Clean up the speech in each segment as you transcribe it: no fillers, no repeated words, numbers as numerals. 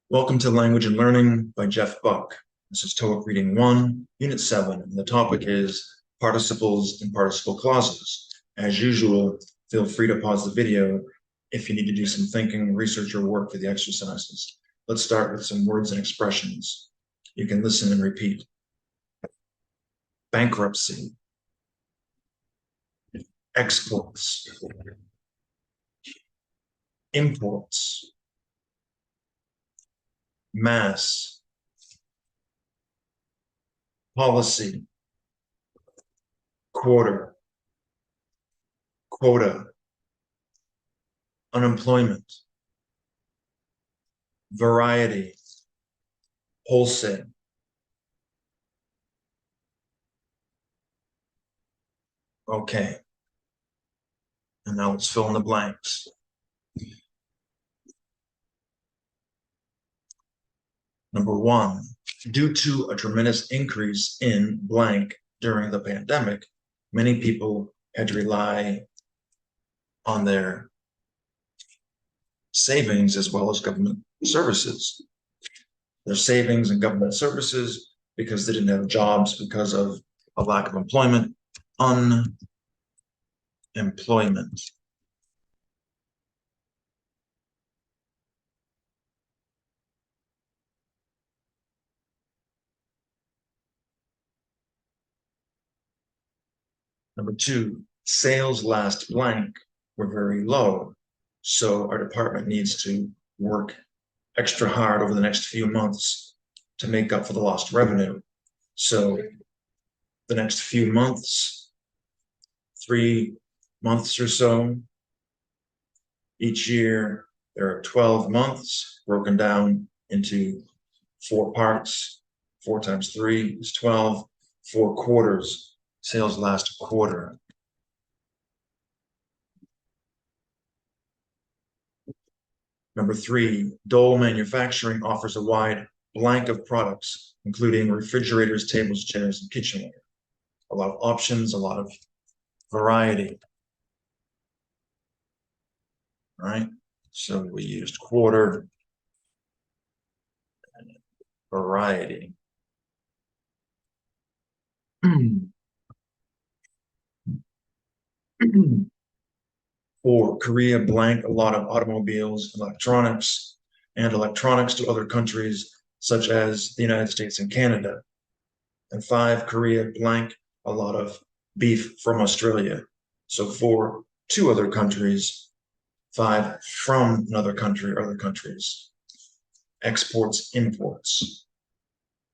Welcome to Language and Learning by Jeff Buck. This is TOEIC Reading 1, Unit 7, and the topic is Participles and Participle Clauses. As usual, feel free to pause the video if you need to do some thinking, research, or work for the exercises. Let's start with some words and expressions. You can listen and repeat. Bankruptcy. Exports. Imports. Mass. Policy. Quarter. Quota. Unemployment. Variety. Wholesale. Okay. And now let's fill in the blanks. Number 1, due to a tremendous increase in blank during the pandemic, many people had to rely on their savings as well as government services. Their savings and government services because they didn't have jobs because of a lack of employment, unemployment. Number 2, sales last blank were very low. So our department needs to work extra hard over the next few months to make up for the lost revenue. So the next few months, 3 months or so, each year, there are 12 months broken down into 4 parts. 4 times 3 is 12. 4 quarters. Sales last quarter. Number 3, Dole Manufacturing offers a wide blank of products, including refrigerators, tables, chairs, and kitchenware. A lot of options, a lot of variety. All right, so we used quarter and variety. For Korea blank, a lot of automobiles, electronics, and electronics to other countries such as the United States and Canada. And 5, Korea blank, a lot of beef from Australia. So for 2 other countries, 5 from another country or other countries. Exports, imports,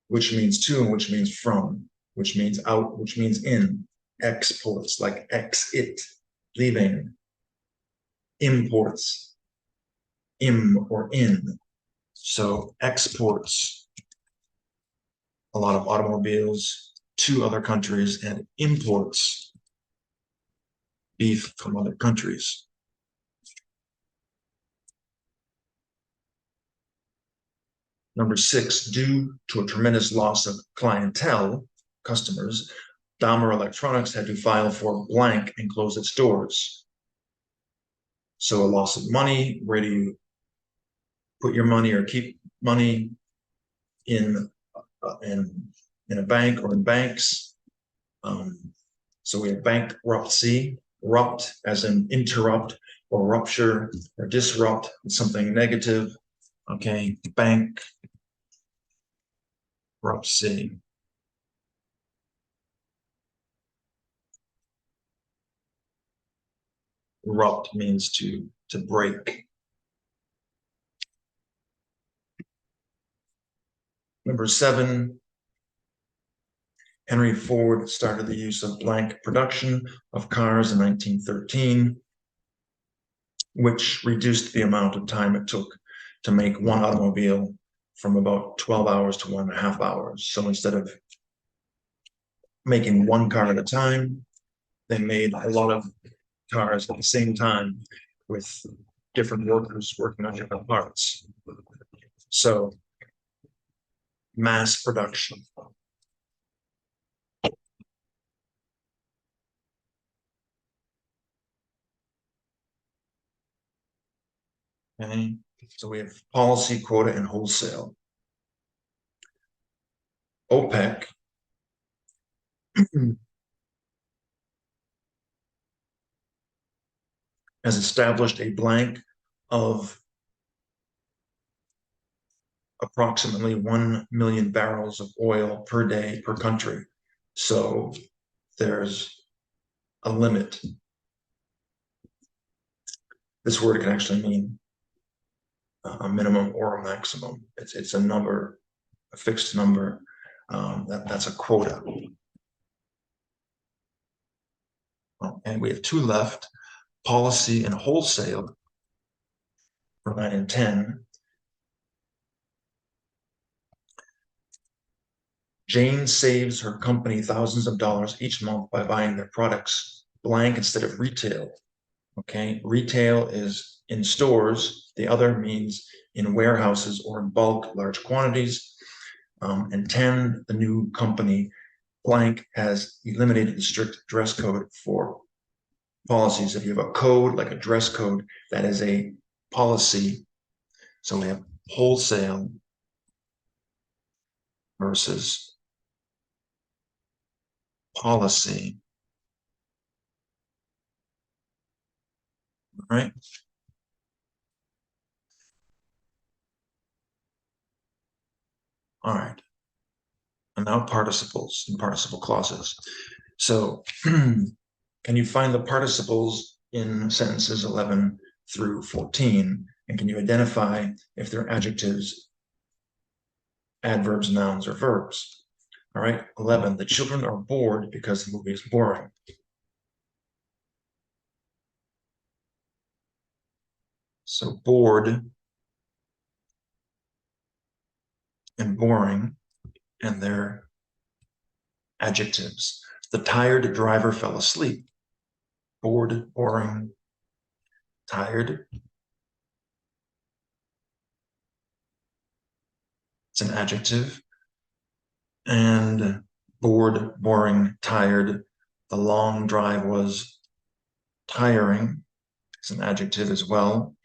which means to and which means from, which means out, which means in. Exports, like exit, leaving. Imports, im or in. So exports, a lot of automobiles to other countries, and imports, beef from other countries. Number 6, due to a tremendous loss of clientele, customers, Dahmer Electronics had to file for blank and close its doors. So a loss of money, where do you put your money or keep money in a bank or in banks? So we have bankruptcy, rupt as in interrupt or rupture or disrupt, something negative. Okay, bankruptcy. Rupt means to break. Number 7, Henry Ford started the use of blank production of cars in 1913, which reduced the amount of time it took to make one automobile from about 12 hours to 1.5 hours. So instead of making one car at a time, they made a lot of cars at the same time with different workers working on different parts. So mass production. Okay. So we have policy, quota, and wholesale. OPEC has established a blank of approximately 1 million barrels of oil per day per country. So there's a limit. This word can actually mean a minimum or a maximum. It's a number, a fixed number. That's a quota. And we have two left, policy and wholesale for 9 and 10. Jane saves her company thousands of dollars each month by buying their products blank instead of retail. Okay, retail is in stores. The other means in warehouses or in bulk, large quantities. And 10, the new company blank has eliminated the strict dress code for policies. If you have a code, like a dress code, that is a policy. So we have wholesale versus policy. All right. All right. And now participles and participle clauses. So can you find the participles in sentences 11 through 14? And can you identify if they're adjectives, adverbs, nouns, or verbs? All right, 11, the children are bored because the movie is boring. So bored and boring, and they're adjectives. The tired driver fell asleep. Bored, boring, tired. It's an adjective. And bored, boring, tired. The long drive was tiring. It's an adjective as well.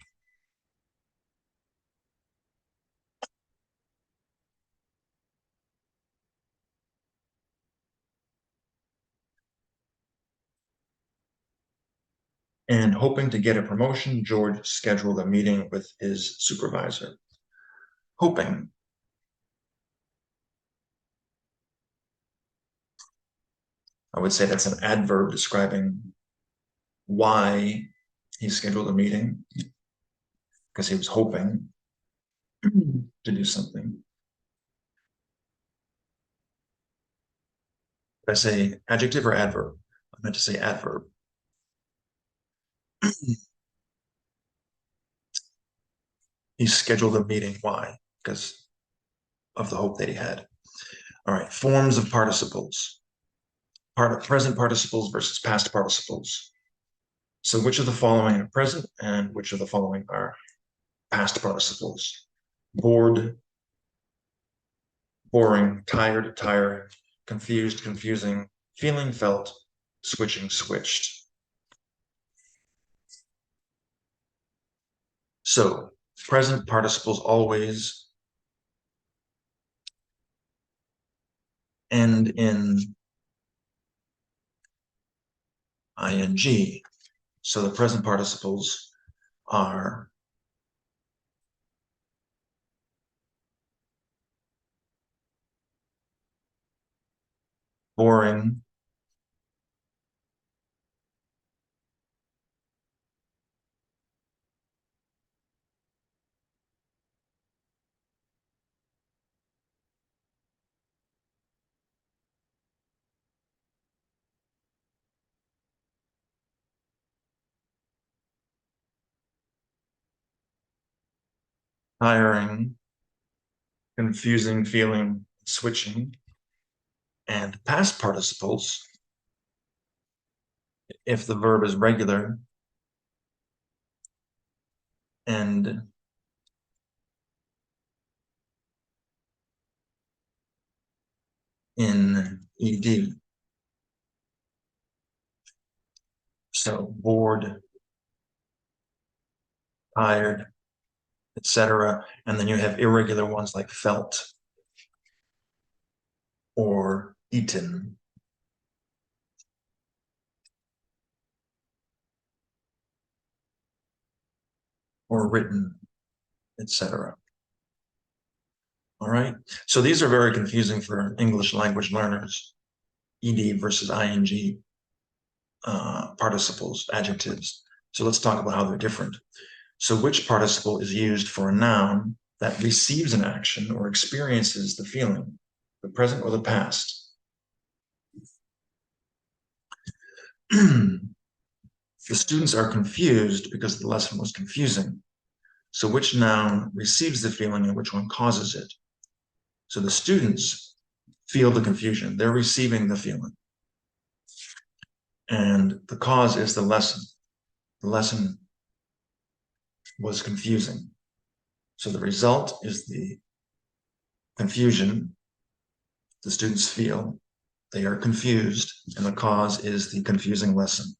And hoping to get a promotion, George scheduled a meeting with his supervisor. Hoping. I would say that's an adverb describing why he scheduled a meeting, because he was hoping to do something. Did I say adjective or adverb? I meant to say adverb. He scheduled a meeting. Why? Because of the hope that he had. All right, forms of participles. Present participles versus past participles. So which of the following are present and which of the following are past participles? Bored, boring, tired, tiring, confused, confusing, feeling, felt, switching, switched. So present participles always end in ing. So the present participles are boring, tiring, confusing, feeling, switching. And past participles, if the verb is regular and in ed. So bored, tired, etc. And then you have irregular ones like felt or eaten. Or written, etc. All right. So these are very confusing for English language learners. ED versus ing participles, adjectives. So let's talk about how they're different. So which participle is used for a noun that receives an action or experiences the feeling, the present or the past? The students are confused because the lesson was confusing. So which noun receives the feeling and which one causes it? So the students feel the confusion. They're receiving the feeling. And the cause is the lesson. The lesson was confusing. So the result is the confusion the students feel. They are confused, and the cause is the confusing lesson.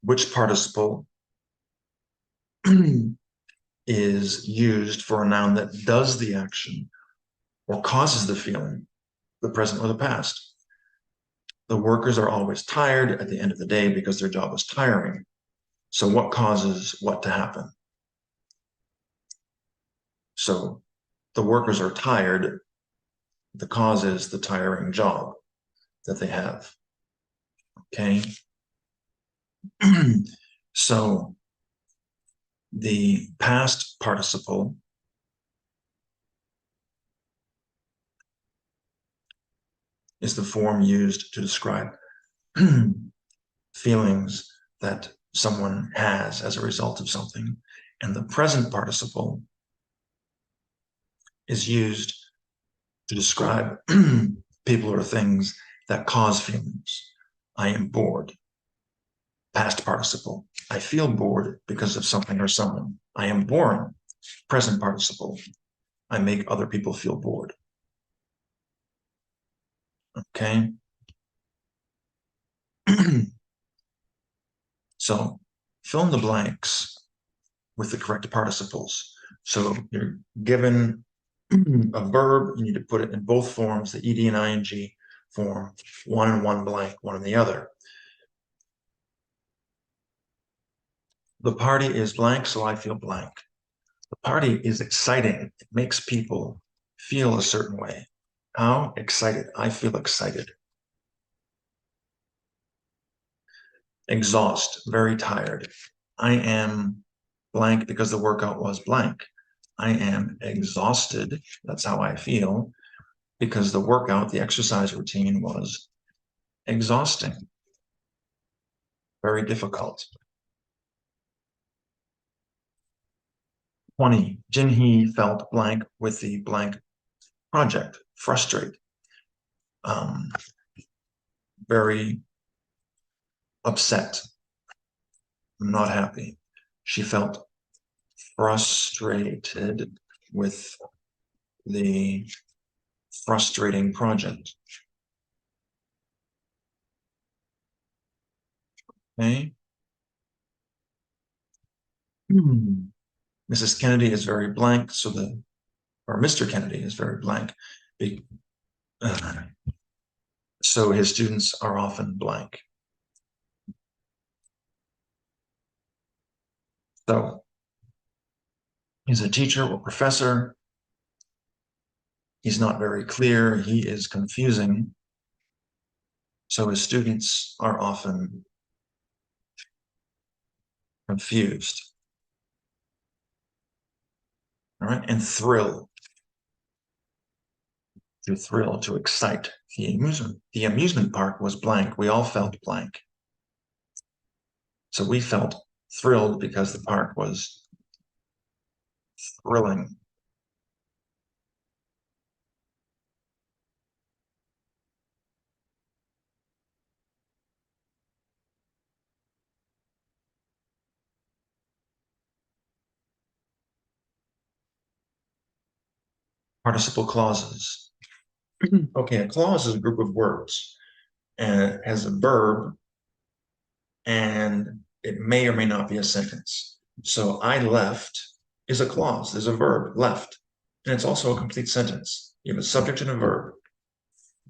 Which participle is used for a noun that does the action or causes the feeling, the present or the past? The workers are always tired at the end of the day because their job is tiring. So what causes what to happen? So the workers are tired. The cause is the tiring job that they have. Okay. So the past participle is the form used to describe feelings that someone has as a result of something. And the present participle is used to describe people or things that cause feelings. I am bored. Past participle. I feel bored because of something or someone. I am boring. Present participle. I make other people feel bored. Okay. So fill in the blanks with the correct participles. So you're given a verb, you need to put it in both forms, the ed and ing form, one in one blank, one in the other. The party is blank, so I feel blank. The party is exciting. It makes people feel a certain way. How? Excited. I feel excited. Exhaust. Very tired. I am blank because the workout was blank. I am exhausted. That's how I feel because the workout, the exercise routine was exhausting. Very difficult. 20. Jinhee felt blank with the blank project. Frustrate. Very upset. Not happy. She felt frustrated with the frustrating project. Okay. Mrs. Kennedy is very blank, so or Mr. Kennedy is very blank. So his students are often blank. So he's a teacher or professor. He's not very clear. He is confusing. So his students are often confused. All right, and thrill. To thrill, to excite. The amusement park was blank. We all felt blank. So we felt thrilled because the park was thrilling. Participle clauses. Okay, a clause is a group of words and it has a verb and it may or may not be a sentence. So I left is a clause. There's a verb, left. And it's also a complete sentence. You have a subject and a verb.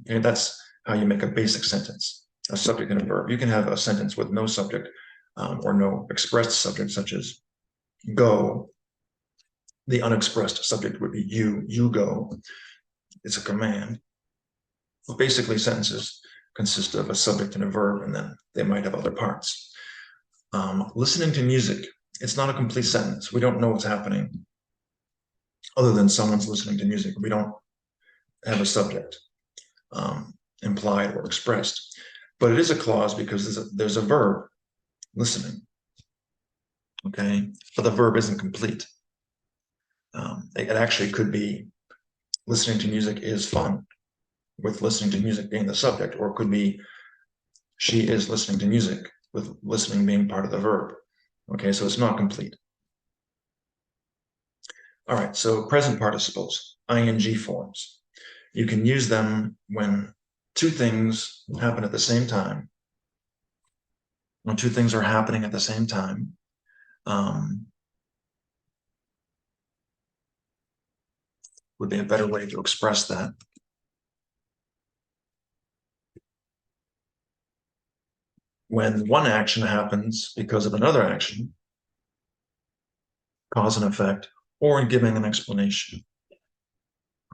And that's how you make a basic sentence, a subject and a verb. You can have a sentence with no subject or no expressed subject, such as go. The unexpressed subject would be you go. It's a command. Well, basically, sentences consist of a subject and a verb, and then they might have other parts. Listening to music, it's not a complete sentence. We don't know what's happening other than someone's listening to music. We don't have a subject implied or expressed, but it is a clause because there's a verb, listening. Okay, but the verb isn't complete. It actually could be listening to music is fun, with listening to music being the subject, or it could be she is listening to music, with listening being part of the verb. Okay, so it's not complete. All right, so present participles, ing forms. You can use them when two things happen at the same time. When two things are happening at the same time. Would be a better way to express that. When one action happens because of another action, cause and effect, or in giving an explanation.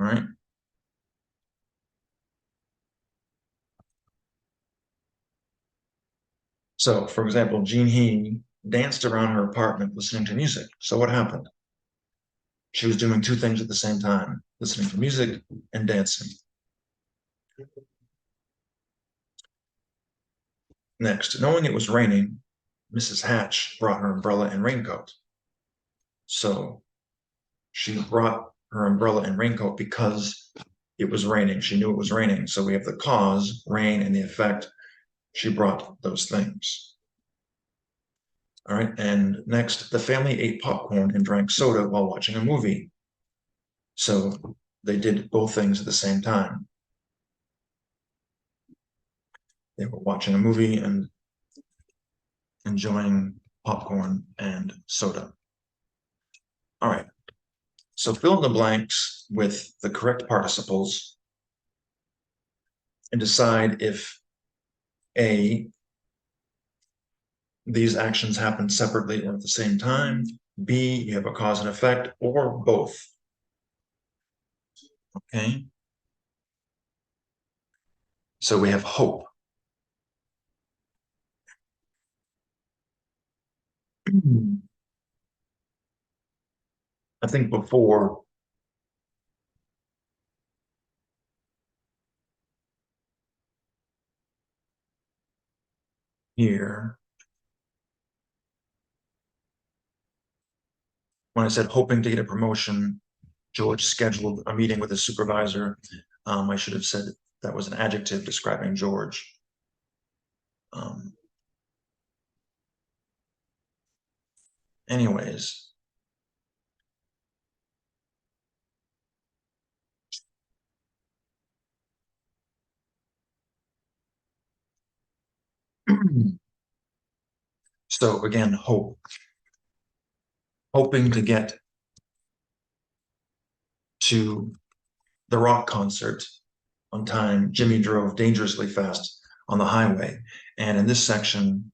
All right. So, for example, Jean He danced around her apartment listening to music. So what happened? She was doing two things at the same time, listening to music and dancing. Next, knowing it was raining, Mrs. Hatch brought her umbrella and raincoat. So she brought her umbrella and raincoat because it was raining. She knew it was raining. So we have the cause, rain, and the effect. She brought those things. All right, and next, the family ate popcorn and drank soda while watching a movie. So they did both things at the same time. They were watching a movie and enjoying popcorn and soda. All right, so fill in the blanks with the correct participles and decide if A, these actions happen separately or at the same time, B, you have a cause and effect, or both. Okay. So we have hope. I think before here, when I said hoping to get a promotion, George scheduled a meeting with his supervisor. I should have said that was an adjective describing George. Anyways. So again, hope. Hoping to get to the rock concert on time, Jimmy drove dangerously fast on the highway. And in this section,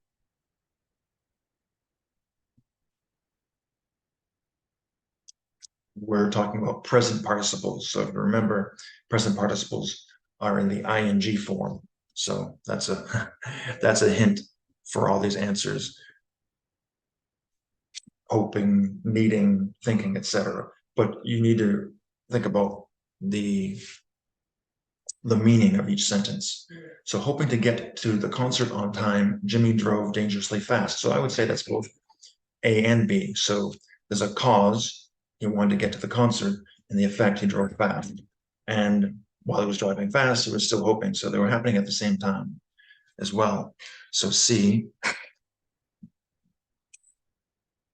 we're talking about present participles. So if you remember, present participles are in the ing form. So that's a hint for all these answers. Hoping, needing, thinking, etc. But you need to think about the meaning of each sentence. So hoping to get to the concert on time, Jimmy drove dangerously fast. So I would say that's both A and B. So there's a cause, he wanted to get to the concert, and the effect, he drove fast. And while he was driving fast, he was still hoping. So they were happening at the same time as well. So C,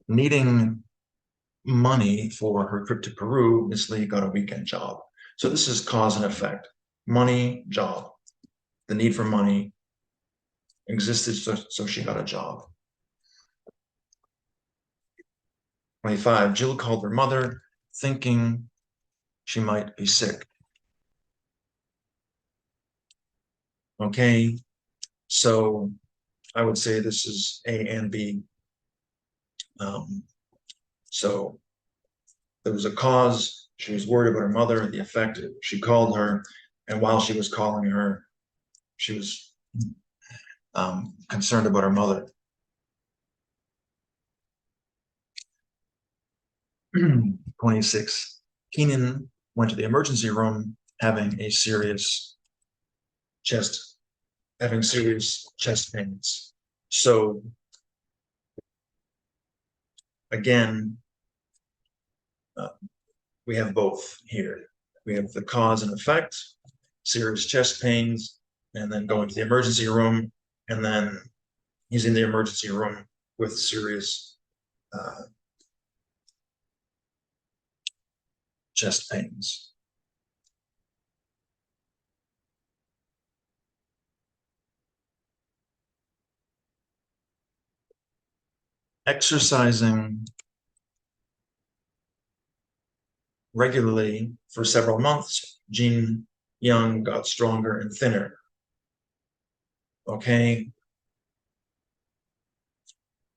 needing money for her trip to Peru, Miss Lee got a weekend job. So this is cause and effect. Money, job. The need for money existed, so she got a job. 25, Jill called her mother, thinking she might be sick. Okay, so I would say this is A and B. So there was a cause. She was worried about her mother. The effect, she called her, and while she was calling her, she was concerned about her mother. 26. Keenan went to the emergency room having serious chest pains. So again, we have both here. We have the cause and effect, serious chest pains, and then going to the emergency room, and then he's in the emergency room with serious chest pains. Exercising regularly for several months, Jean Young got stronger and thinner. Okay.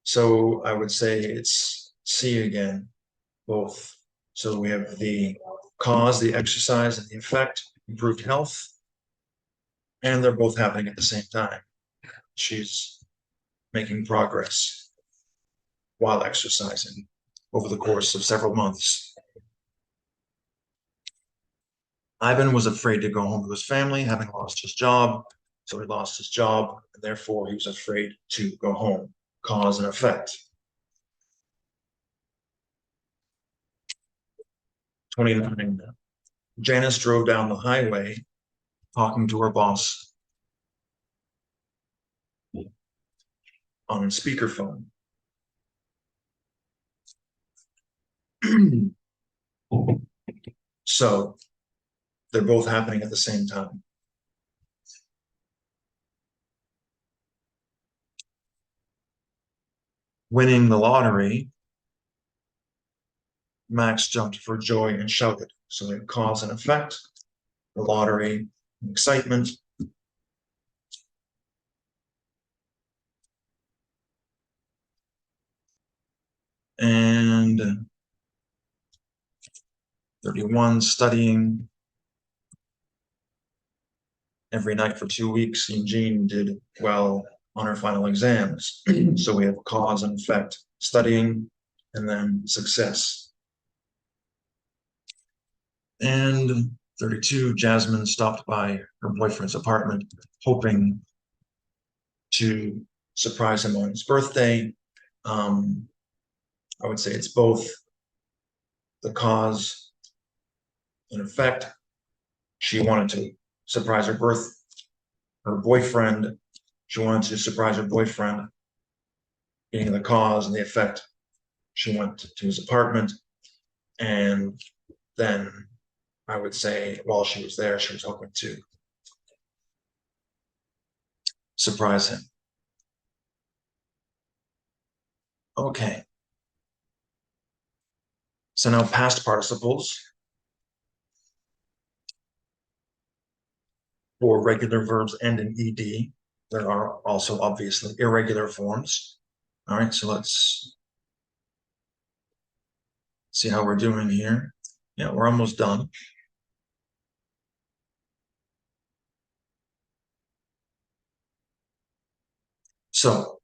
So I would say it's C again, both. So we have the cause, the exercise, and the effect, improved health, and they're both happening at the same time. She's making progress while exercising over the course of several months. Ivan was afraid to go home to his family, having lost his job. So he lost his job, and therefore he was afraid to go home. Cause and effect. 29. Janice drove down the highway talking to her boss on speakerphone. So they're both happening at the same time. Winning the lottery, Max jumped for joy and shouted. So they cause and effect, the lottery, excitement. And 31, studying every night for 2 weeks. Eugene did well on her final exams. So we have cause and effect, studying, and then success. And 32, Jasmine stopped by her boyfriend's apartment, hoping to surprise him on his birthday. I would say it's both the cause and effect. She wanted to surprise her boyfriend. She wanted to surprise her boyfriend, being the cause, and the effect. She went to his apartment, and then I would say while she was there, she was hoping to surprise him. Okay. So now past participles. For regular verbs end in ed. There are also obviously irregular forms. All right, so let's see how we're doing here. Yeah, we're almost done. So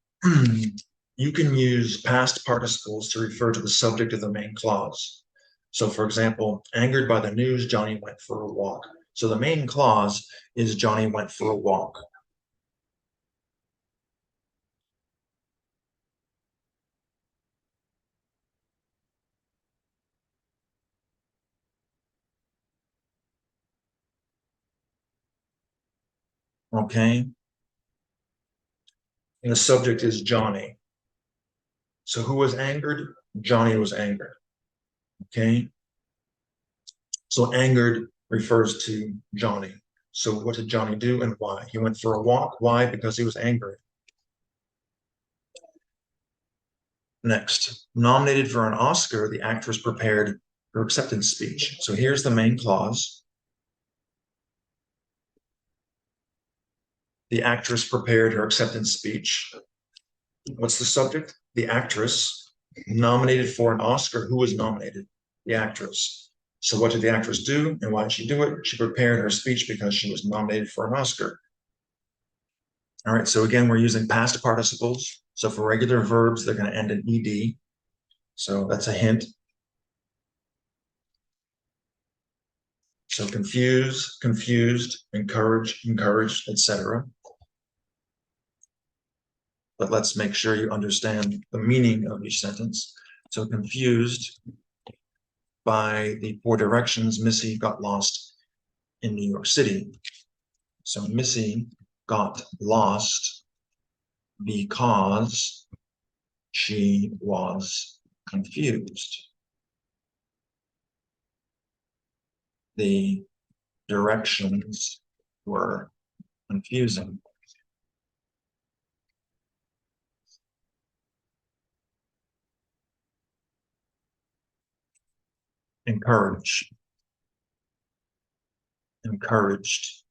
you can use past participles to refer to the subject of the main clause. So for example, angered by the news, Johnny went for a walk. So the main clause is Johnny went for a walk. Okay. And the subject is Johnny. So who was angered? Johnny was angered. Okay. So angered refers to Johnny. So what did Johnny do and why? He went for a walk. Why? Because he was angry. Next, nominated for an Oscar, the actress prepared her acceptance speech. So here's the main clause. The actress prepared her acceptance speech. What's the subject? The actress nominated for an Oscar. Who was nominated? The actress. So what did the actress do and why did she do it? She prepared her speech because she was nominated for an Oscar. All right, so again, we're using past participles. So for regular verbs, they're going to end in ed. So that's a hint. So confuse, confused, encourage, encouraged, etc. But let's make sure you understand the meaning of each sentence. So confused by the poor directions, Missy got lost in New York City. So Missy got lost because she was confused. The directions were confusing. Encourage. Encouraged.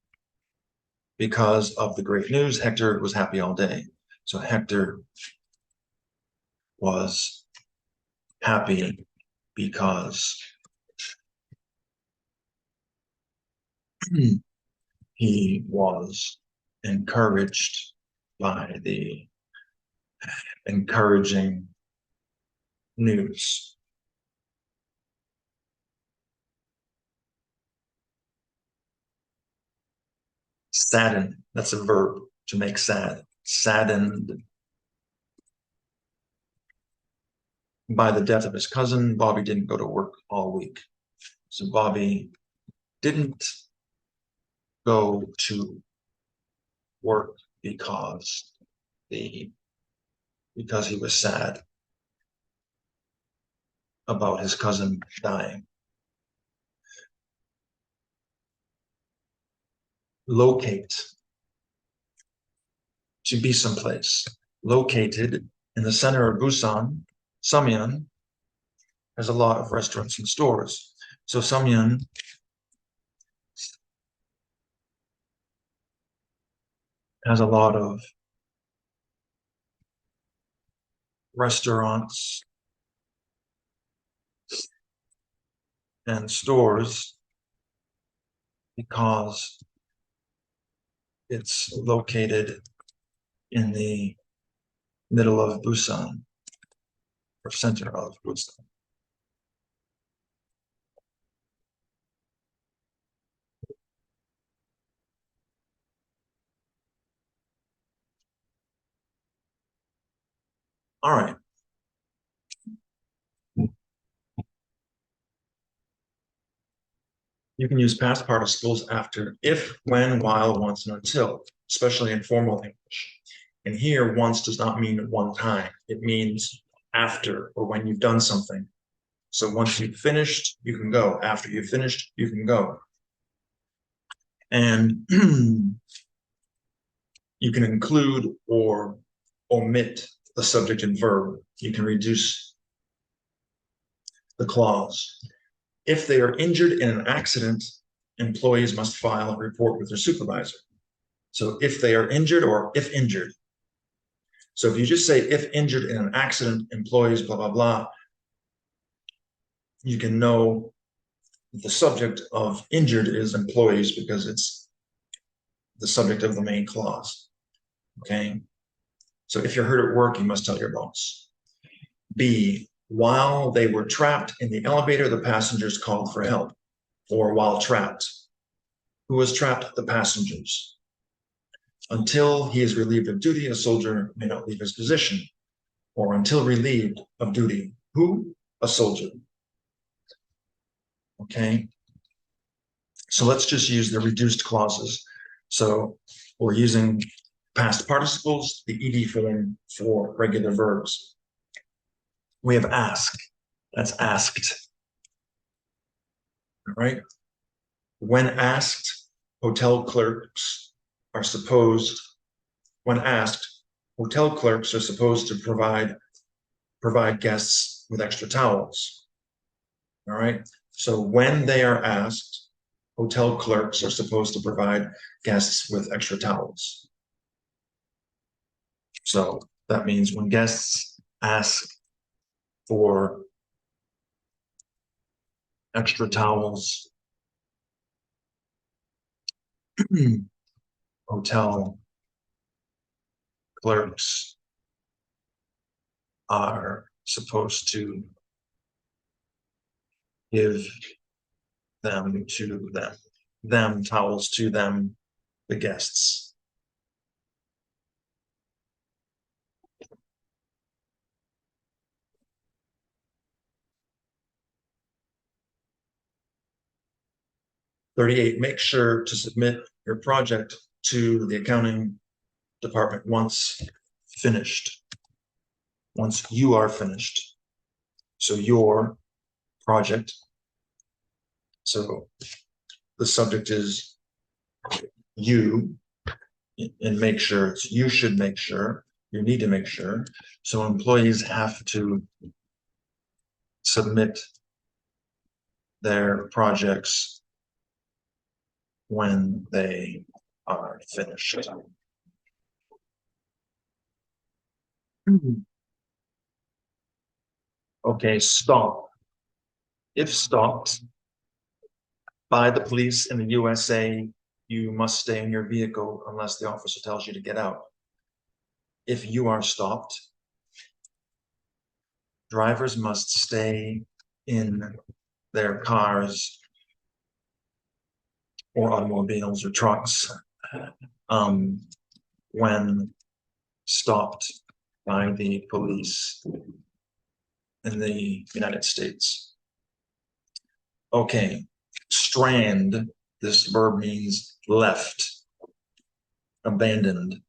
Because of the great news, Hector was happy all day. So Hector was happy because he was encouraged by the encouraging news. Sadden, that's a verb, to make sad. Saddened by the death of his cousin. Bobby didn't go to work all week. So Bobby didn't go to work because he was sad about his cousin dying. Locate, to be someplace. Located in the center of Busan, Samyang has a lot of restaurants and stores. So Samyang has a lot of restaurants and stores because it's located in the middle of Busan, or center of Busan. All right. You can use past participles after if, when, while, once, and until, especially in formal English. And here, once does not mean one time. It means after or when you've done something. So once you've finished, you can go. After you've finished, you can go. And you can include or omit the subject and verb. You can reduce the clause. If they are injured in an accident, employees must file a report with their supervisor. So if they are injured or if injured. So if you just say if injured in an accident, employees, blah, blah, blah, you can know the subject of injured is employees because it's the subject of the main clause. Okay. So if you're hurt at work, you must tell your boss. B, while they were trapped in the elevator, the passengers called for help. Or while trapped. Who was trapped? The passengers. Until he is relieved of duty, a soldier may not leave his position. Or until relieved of duty. Who? A soldier. Okay. So let's just use the reduced clauses. So we're using past participles, the ed form for regular verbs. We have ask. That's asked. All right. When asked, hotel clerks are supposed, when asked, hotel clerks are supposed to provide provide guests with extra towels. All right. So when they are asked, hotel clerks are supposed to provide guests with extra towels. So that means when guests ask for extra towels, hotel clerks are supposed to give them to them towels to them, the guests. Make sure to submit your project to the accounting department once finished, once you are finished. So your project, so the subject is you, and make sure it's you should make sure, you need to make sure. So employees have to submit their projects when they are finished. Okay, stop. If stopped by the police in the USA, you must stay in your vehicle unless the officer tells you to get out. If you are stopped, drivers must stay in their cars or automobiles or trucks when stopped by the police in the United States. Okay, strand, this verb means left, abandoned.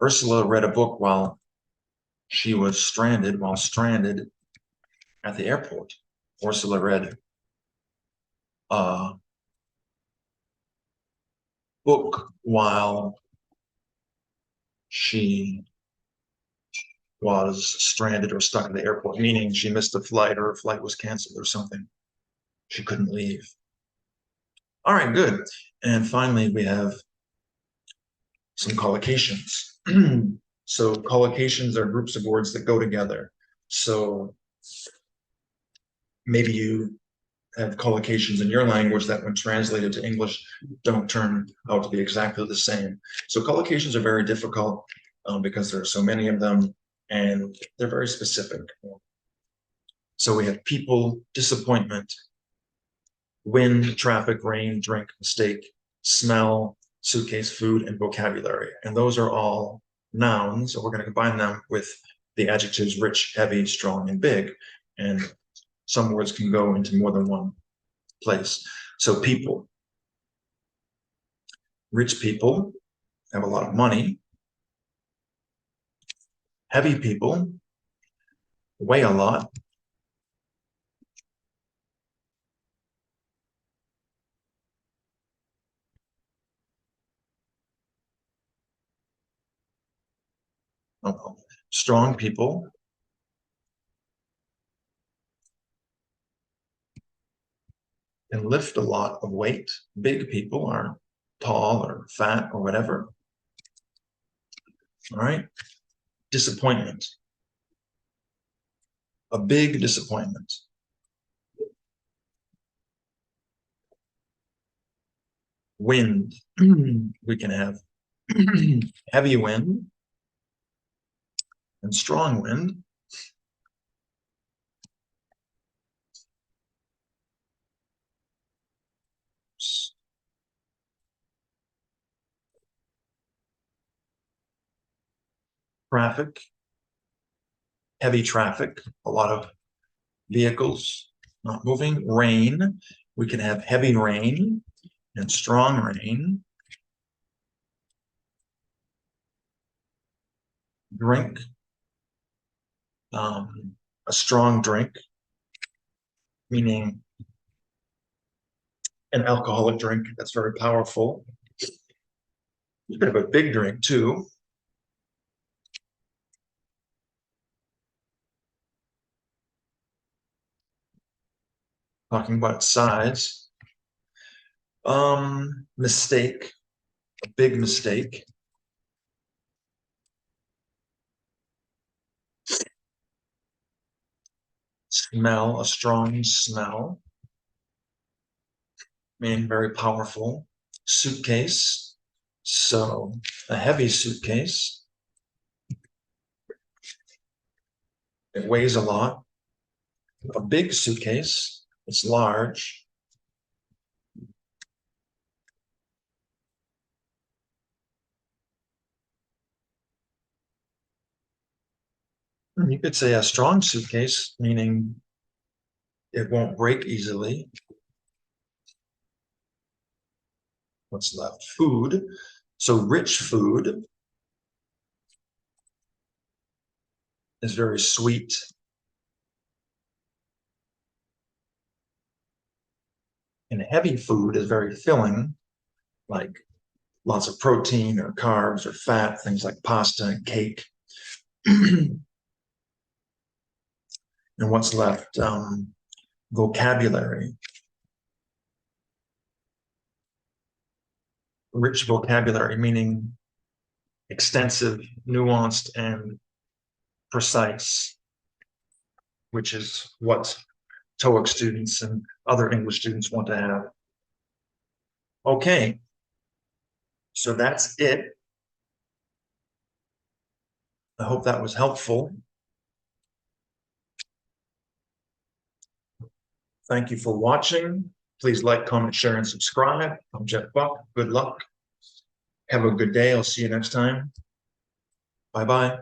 Ursula read a book while she was stranded, at the airport. Ursula read a book while she was stranded or stuck at the airport, meaning she missed a flight or a flight was canceled or something. She couldn't leave. All right, good. And finally, we have some collocations. So collocations are groups of words that go together. So maybe you have collocations in your language that when translated to English don't turn out to be exactly the same. So collocations are very difficult because there are so many of them and they're very specific. So we have people, disappointment, wind, traffic, rain, drink, mistake, smell, suitcase, food, and vocabulary. And those are all nouns. So we're going to combine them with the adjectives rich, heavy, strong, and big. And some words can go into more than one place. So people. Rich people have a lot of money. Heavy people weigh a lot. Strong people can lift a lot of weight. Big people are tall or fat or whatever. All right. Disappointment. A big disappointment. Wind. We can have heavy wind and strong wind. Traffic. Heavy traffic. A lot of vehicles not moving. Rain. We can have heavy rain and strong rain. Drink. A strong drink, meaning an alcoholic drink that's very powerful. You could have a big drink too. talking about size. Mistake, a big mistake. Smell, a strong smell, meaning very powerful. Suitcase, so a heavy suitcase. It weighs a lot. A big suitcase, it's large. You could say a strong suitcase, meaning it won't break easily. What's left? Food. So rich food is very sweet. And heavy food is very filling, like lots of protein or carbs or fat, things like pasta and cake. And what's left? Vocabulary. Rich vocabulary, meaning extensive, nuanced, and precise, which is what TOEIC students and other English students want to have. Okay, so that's it. I hope that was helpful. Thank you for watching. Please like, comment, share, and subscribe. I'm Jeff Buck. Good luck. Have a good day. I'll see you next time. Bye-bye.